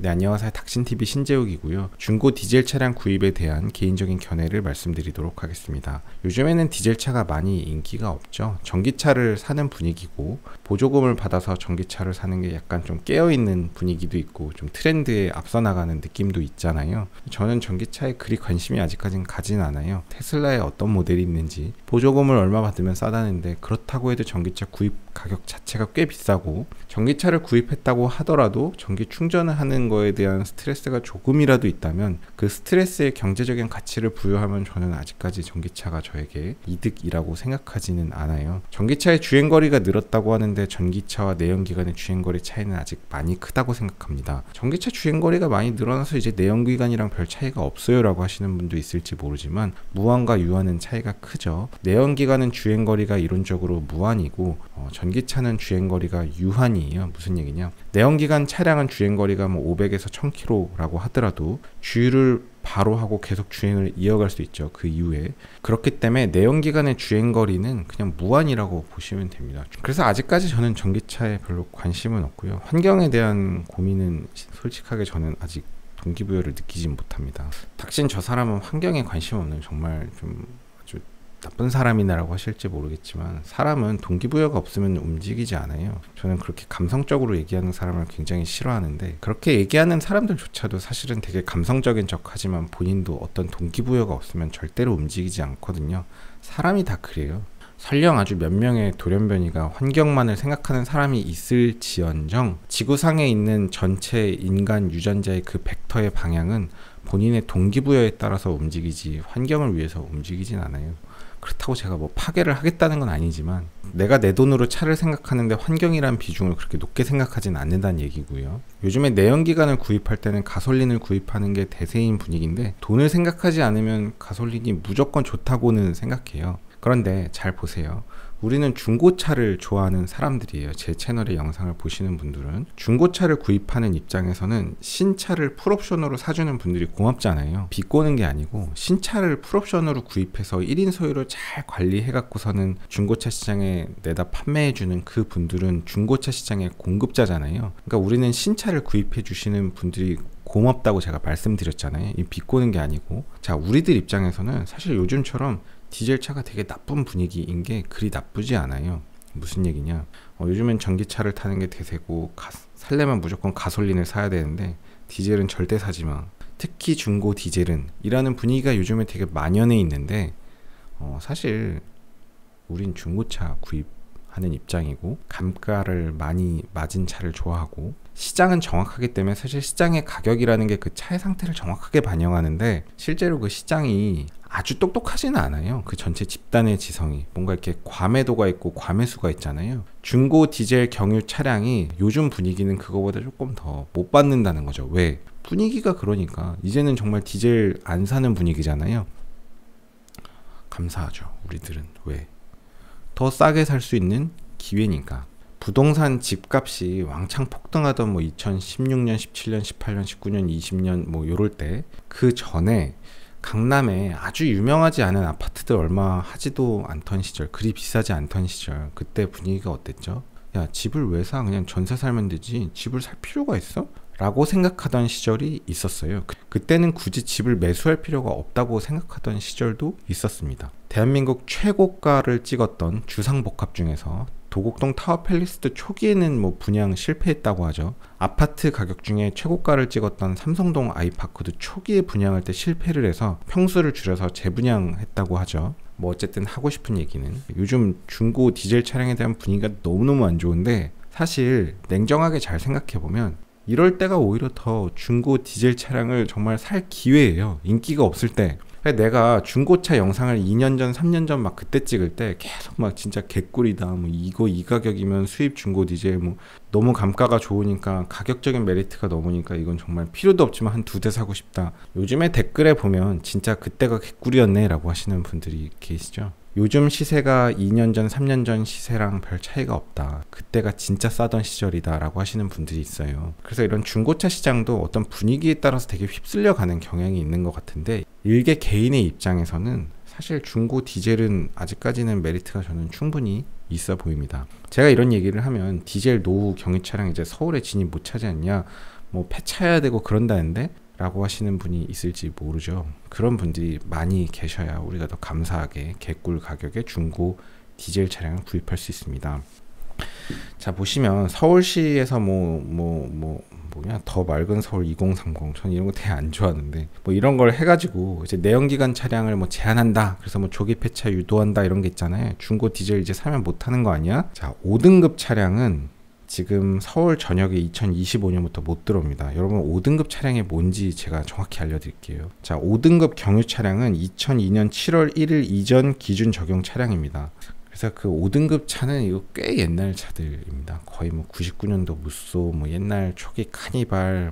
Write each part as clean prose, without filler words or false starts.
네, 안녕하세요. 닥신TV 신재욱이고요. 중고 디젤 차량 구입에 대한 개인적인 견해를 말씀드리도록 하겠습니다. 요즘에는 디젤차가 많이 인기가 없죠. 전기차를 사는 분위기고 보조금을 받아서 전기차를 사는 게 약간 좀 깨어있는 분위기도 있고 좀 트렌드에 앞서 나가는 느낌도 있잖아요. 저는 전기차에 그리 관심이 아직까지는 가진 않아요. 테슬라에 어떤 모델이 있는지 보조금을 얼마 받으면 싸다는데 그렇다고 해도 전기차 구입 가격 자체가 꽤 비싸고 전기차를 구입했다고 하더라도 전기 충전을 하는 거에 대한 스트레스가 조금이라도 있다면 그 스트레스에 경제적인 가치를 부여하면 저는 아직까지 전기차가 저에게 이득이라고 생각하지는 않아요. 전기차의 주행거리가 늘었다고 하는데 전기차와 내연기관의 주행거리 차이는 아직 많이 크다고 생각합니다. 전기차 주행거리가 많이 늘어나서 이제 내연기관이랑 별 차이가 없어요 라고 하시는 분도 있을지 모르지만 무한과 유한은 차이가 크죠. 내연기관은 주행거리가 이론적으로 무한이고 전기차는 주행거리가 유한이에요. 무슨 얘기냐? 내연기관 차량은 주행거리가 뭐 500에서 1000km라고 하더라도 주유를 바로 하고 계속 주행을 이어갈 수 있죠. 그 이후에. 그렇기 때문에 내연기관의 주행거리는 그냥 무한이라고 보시면 됩니다. 그래서 아직까지 저는 전기차에 별로 관심은 없고요. 환경에 대한 고민은 솔직하게 저는 아직 동기부여를 느끼지 못합니다. 닥신 저 사람은 환경에 관심 없는 정말 좀 아주 나쁜 사람이나라고 하실지 모르겠지만 사람은 동기부여가 없으면 움직이지 않아요. 저는 그렇게 감성적으로 얘기하는 사람을 굉장히 싫어하는데 그렇게 얘기하는 사람들조차도 사실은 되게 감성적인 척하지만 본인도 어떤 동기부여가 없으면 절대로 움직이지 않거든요. 사람이 다 그래요. 설령 아주 몇 명의 돌연변이가 환경만을 생각하는 사람이 있을지언정 지구상에 있는 전체 인간 유전자의 그 벡터의 방향은 본인의 동기부여에 따라서 움직이지 환경을 위해서 움직이진 않아요. 그렇다고 제가 뭐 파괴를 하겠다는 건 아니지만 내가 내 돈으로 차를 생각하는데 환경이란 비중을 그렇게 높게 생각하진 않는다는 얘기고요. 요즘에 내연기관을 구입할 때는 가솔린을 구입하는 게 대세인 분위기인데 돈을 생각하지 않으면 가솔린이 무조건 좋다고는 생각해요. 그런데 잘 보세요. 우리는 중고차를 좋아하는 사람들이에요. 제 채널의 영상을 보시는 분들은 중고차를 구입하는 입장에서는 신차를 풀옵션으로 사주는 분들이 고맙잖아요. 비꼬는 게 아니고 신차를 풀옵션으로 구입해서 1인 소유로 잘 관리해 갖고서는 중고차 시장에 내다 판매해주는 그 분들은 중고차 시장의 공급자잖아요. 그러니까 우리는 신차를 구입해 주시는 분들이 고맙다고 제가 말씀드렸잖아요. 이 비꼬는 게 아니고. 자, 우리들 입장에서는 사실 요즘처럼 디젤차가 되게 나쁜 분위기인 게 그리 나쁘지 않아요. 무슨 얘기냐? 요즘엔 전기차를 타는 게 대세고 살려면 무조건 가솔린을 사야 되는데 디젤은 절대 사지 마. 특히 중고 디젤은 이라는 분위기가 요즘에 되게 만연해 있는데 사실 우린 중고차 구입하는 입장이고 감가를 많이 맞은 차를 좋아하고 시장은 정확하기 때문에 사실 시장의 가격이라는 게 그 차의 상태를 정확하게 반영하는데 실제로 그 시장이 아주 똑똑하지는 않아요. 그 전체 집단의 지성이 뭔가 이렇게 과매도가 있고 과매수가 있잖아요. 중고 디젤 경유 차량이 요즘 분위기는 그거보다 조금 더 못 받는다는 거죠. 왜? 분위기가 그러니까 이제는 정말 디젤 안 사는 분위기잖아요. 감사하죠. 우리들은. 왜? 더 싸게 살 수 있는 기회니까. 부동산 집값이 왕창 폭등하던 뭐 2016년, 17년, 18년, 19년, 20년 뭐 요럴 때 그 전에 강남에 아주 유명하지 않은 아파트들 얼마 하지도 않던 시절, 그리 비싸지 않던 시절, 그때 분위기가 어땠죠? 야, 집을 왜 사? 그냥 전세 살면 되지. 집을 살 필요가 있어? 라고 생각하던 시절이 있었어요. 그때는 굳이 집을 매수할 필요가 없다고 생각하던 시절도 있었습니다. 대한민국 최고가를 찍었던 주상복합 중에서 도곡동 타워팰리스도 초기에는 뭐 분양 실패했다고 하죠. 아파트 가격 중에 최고가를 찍었던 삼성동 아이파크도 초기에 분양할 때 실패를 해서 평수를 줄여서 재분양했다고 하죠. 뭐 어쨌든 하고 싶은 얘기는 요즘 중고 디젤 차량에 대한 분위기가 너무너무 안 좋은데 사실 냉정하게 잘 생각해보면 이럴 때가 오히려 더 중고 디젤 차량을 정말 살 기회예요. 인기가 없을 때. 내가 중고차 영상을 2년 전, 3년 전 막 그때 찍을 때 계속 막 진짜 개꿀이다. 뭐 이거 이 가격이면 수입 중고 디젤 뭐 너무 감가가 좋으니까 가격적인 메리트가 넘으니까 이건 정말 필요도 없지만 한 2대 사고 싶다. 요즘에 댓글에 보면 진짜 그때가 개꿀이었네 라고 하시는 분들이 계시죠. 요즘 시세가 2년 전, 3년 전 시세랑 별 차이가 없다. 그때가 진짜 싸던 시절이다 라고 하시는 분들이 있어요. 그래서 이런 중고차 시장도 어떤 분위기에 따라서 되게 휩쓸려 가는 경향이 있는 것 같은데 일개 개인의 입장에서는 사실 중고 디젤은 아직까지는 메리트가 저는 충분히 있어 보입니다. 제가 이런 얘기를 하면 디젤 노후 경유 차량 이제 서울에 진입 못 차지 않냐 뭐 폐차해야 되고 그런다는데 라고 하시는 분이 있을지 모르죠. 그런 분들이 많이 계셔야 우리가 더 감사하게 개꿀 가격에 중고 디젤 차량을 구입할 수 있습니다. 자, 보시면 서울시에서 뭐냐 더 맑은 서울 2030, 저는 이런 거 되게 안 좋아하는데 뭐 이런 걸 해가지고 이제 내연기관 차량을 뭐 제한한다, 그래서 뭐 조기 폐차 유도한다 이런 게 있잖아요. 중고 디젤 이제 사면 못하는 거 아니야? 자, 5등급 차량은 지금 서울 전역에 2025년부터 못 들어옵니다. 여러분 5등급 차량이 뭔지 제가 정확히 알려드릴게요. 자, 5등급 경유 차량은 2002년 7월 1일 이전 기준 적용 차량입니다. 그래서 그 5등급 차는 이거 꽤 옛날 차들입니다. 거의 뭐 99년도 무쏘, 뭐 옛날 초기 카니발.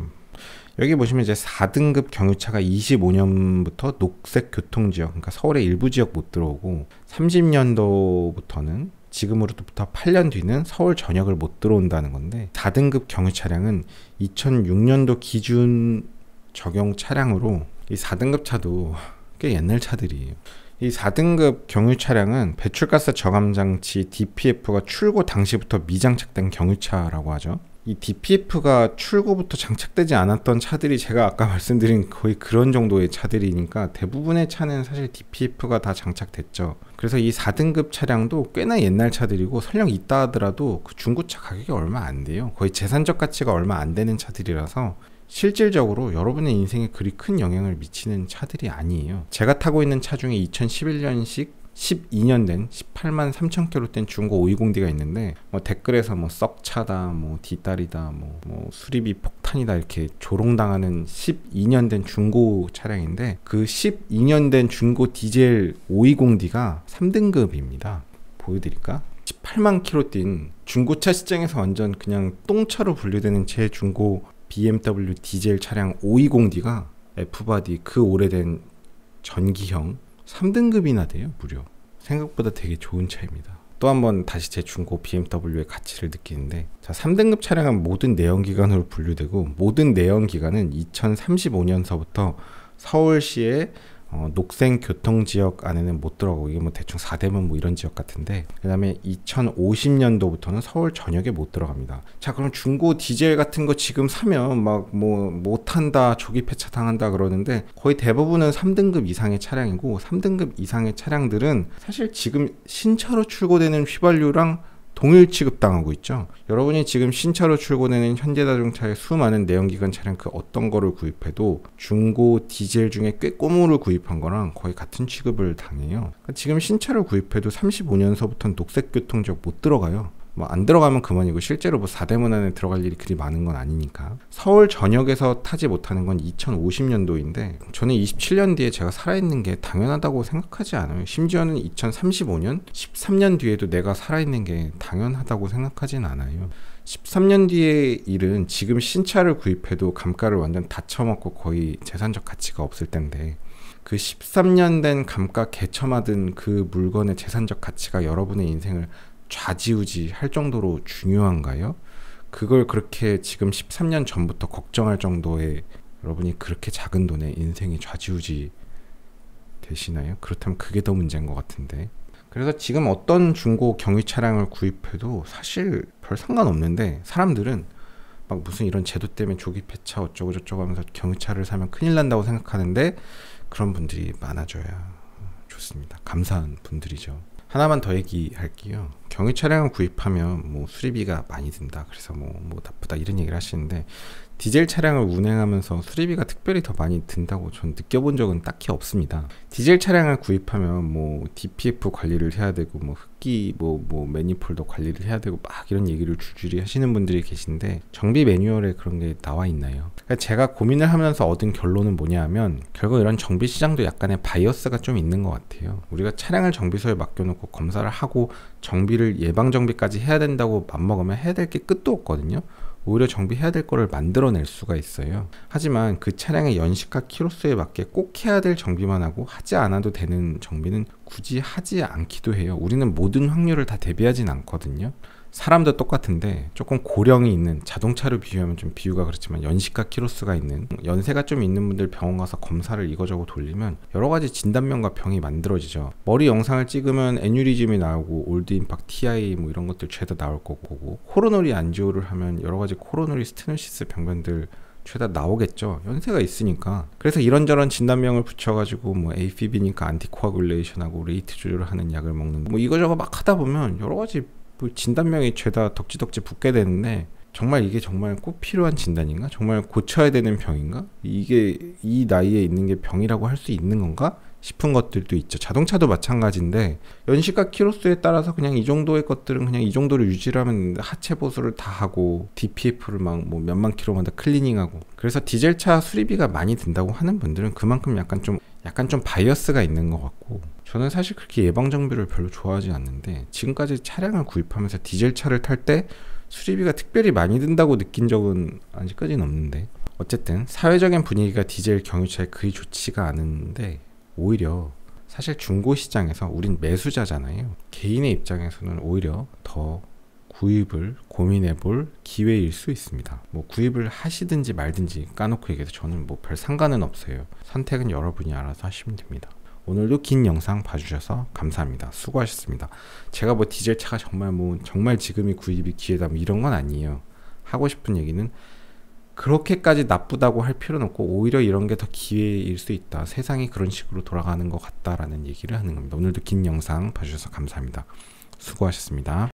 여기 보시면 이제 4등급 경유차가 25년부터 녹색 교통지역, 그러니까 서울의 일부 지역 못 들어오고 30년도부터는 지금으로부터 8년 뒤는 서울 전역을 못 들어온다는 건데, 4등급 경유 차량은 2006년도 기준 적용 차량으로, 이 4등급 차도 꽤 옛날 차들이에요. 이 4등급 경유 차량은 배출가스 저감 장치 DPF가 출고 당시부터 미장착된 경유차라고 하죠. 이 DPF가 출고부터 장착되지 않았던 차들이 제가 아까 말씀드린 거의 그런 정도의 차들이니까 대부분의 차는 사실 DPF가 다 장착됐죠. 그래서 이 4등급 차량도 꽤나 옛날 차들이고 설령 있다 하더라도 그 중고차 가격이 얼마 안 돼요. 거의 재산적 가치가 얼마 안 되는 차들이라서 실질적으로 여러분의 인생에 그리 큰 영향을 미치는 차들이 아니에요. 제가 타고 있는 차 중에 2011년식 12년 된 18만 3천 킬로 된 중고 520D가 있는데, 뭐 댓글에서 뭐 썩차다, 뭐 뒷다리다, 뭐 수리비 폭탄이다 이렇게 조롱당하는 12년 된 중고 차량인데, 그 12년 된 중고 디젤 520D가 3등급입니다. 보여드릴까? 18만 킬로 뛴 중고차 시장에서 완전 그냥 똥차로 분류되는 제 중고 BMW 디젤 차량 520D가 F바디 그 오래된 전기형 3등급이나 돼요. 무려. 생각보다 되게 좋은 차입니다. 또 한번 다시 제 중고 BMW의 가치를 느끼는데, 자, 3등급 차량은 모든 내연기관으로 분류되고, 모든 내연기관은 2035년서부터 서울시의 녹색 교통지역 안에는 못 들어가고, 이게 뭐 대충 4대문 뭐 이런 지역 같은데, 그 다음에 2050년도부터는 서울 전역에 못 들어갑니다. 자, 그럼 중고 디젤 같은 거 지금 사면 막 뭐 못한다, 조기 폐차 당한다 그러는데, 거의 대부분은 3등급 이상의 차량이고, 3등급 이상의 차량들은 사실 지금 신차로 출고되는 휘발유랑 동일 취급당하고 있죠. 여러분이 지금 신차로 출고되는 현대자동차의 수많은 내연기관 차량 그 어떤 거를 구입해도 중고 디젤 중에 꽤 꼬무를 구입한 거랑 거의 같은 취급을 당해요. 그러니까 지금 신차를 구입해도 35년서부터는 녹색 교통지역 못 들어가요. 뭐 안 들어가면 그만이고 실제로 뭐 4대문 안에 들어갈 일이 그리 많은 건 아니니까. 서울 전역에서 타지 못하는 건 2050년도인데 저는 27년 뒤에 제가 살아있는 게 당연하다고 생각하지 않아요. 심지어는 2035년, 13년 뒤에도 내가 살아있는 게 당연하다고 생각하진 않아요. 13년 뒤의 일은 지금 신차를 구입해도 감가를 완전 다 쳐먹고 거의 재산적 가치가 없을 텐데, 그 13년 된 감가 개처맞은 그 물건의 재산적 가치가 여러분의 인생을 좌지우지 할 정도로 중요한가요? 그걸 그렇게 지금 13년 전부터 걱정할 정도의, 여러분이 그렇게 작은 돈에 인생이 좌지우지 되시나요? 그렇다면 그게 더 문제인 것 같은데. 그래서 지금 어떤 중고 경유 차량을 구입해도 사실 별 상관없는데, 사람들은 막 무슨 이런 제도 때문에 조기 폐차 어쩌고 저쩌고 하면서 경유차를 사면 큰일 난다고 생각하는데, 그런 분들이 많아져야 좋습니다. 감사한 분들이죠. 하나만 더 얘기할게요. 경유 차량을 구입하면 뭐 수리비가 많이 든다, 그래서 뭐 나쁘다 이런 얘기를 하시는데, 디젤 차량을 운행하면서 수리비가 특별히 더 많이 든다고 전 느껴본 적은 딱히 없습니다. 디젤 차량을 구입하면 뭐 DPF 관리를 해야 되고, 뭐 흡기 뭐 매니폴더 관리를 해야 되고 막 이런 얘기를 줄줄이 하시는 분들이 계신데, 정비 매뉴얼에 그런 게 나와 있나요? 그러니까 제가 고민을 하면서 얻은 결론은 뭐냐 하면, 결국 이런 정비 시장도 약간의 바이어스가 좀 있는 것 같아요. 우리가 차량을 정비소에 맡겨놓고 검사를 하고 정비를 예방 정비까지 해야 된다고 맘먹으면 해야 될 게 끝도 없거든요. 오히려 정비해야 될 거를 만들어낼 수가 있어요. 하지만 그 차량의 연식과 키로수에 맞게 꼭 해야 될 정비만 하고 하지 않아도 되는 정비는 굳이 하지 않기도 해요. 우리는 모든 확률을 다 대비하진 않거든요. 사람도 똑같은데 조금 고령이 있는, 자동차로 비유하면 좀 비유가 그렇지만 연식과 키로수가 있는, 연세가 좀 있는 분들 병원 가서 검사를 이거저거 돌리면 여러 가지 진단명과 병이 만들어지죠. 머리 영상을 찍으면 애뉴리즘이 나오고 올드 임팍트 TI 뭐 이런 것들 죄다 나올 거고, 코로너리 안지오를 하면 여러 가지 코로너리 스테노시스 병변들 죄다 나오겠죠. 연세가 있으니까. 그래서 이런저런 진단명을 붙여가지고 뭐 AFib니까 안티코아굴레이션하고 레이트 조절을 하는 약을 먹는 뭐 이거저거 막 하다 보면 여러 가지 뭐 진단명이 죄다 덕지덕지 붙게 되는데 정말 이게 정말 꼭 필요한 진단인가? 정말 고쳐야 되는 병인가? 이게 이 나이에 있는 게 병이라고 할 수 있는 건가? 싶은 것들도 있죠. 자동차도 마찬가지인데 연식과 키로수에 따라서 그냥 이 정도의 것들은 그냥 이 정도로 유지를 하면 하체 보수를 다 하고 DPF를 막 뭐 몇만 킬로마다 클리닝하고 그래서 디젤차 수리비가 많이 든다고 하는 분들은 그만큼 약간 좀 바이어스가 있는 것 같고 저는 사실 그렇게 예방정비를 별로 좋아하지 않는데 지금까지 차량을 구입하면서 디젤차를 탈 때 수리비가 특별히 많이 든다고 느낀 적은 아직까지는 없는데 어쨌든 사회적인 분위기가 디젤 경유차에 그리 좋지가 않은데 오히려 사실 중고 시장에서 우린 매수자잖아요. 개인의 입장에서는 오히려 더 구입을 고민해 볼 기회일 수 있습니다. 뭐 구입을 하시든지 말든지 까놓고 얘기해서 저는 뭐 별 상관은 없어요. 선택은 여러분이 알아서 하시면 됩니다. 오늘도 긴 영상 봐주셔서 감사합니다. 수고하셨습니다. 제가 뭐 디젤 차가 정말 지금이 구입이 기회다 뭐 이런 건 아니에요. 하고 싶은 얘기는 그렇게까지 나쁘다고 할 필요는 없고 오히려 이런 게 더 기회일 수 있다. 세상이 그런 식으로 돌아가는 것 같다라는 얘기를 하는 겁니다. 오늘도 긴 영상 봐주셔서 감사합니다. 수고하셨습니다.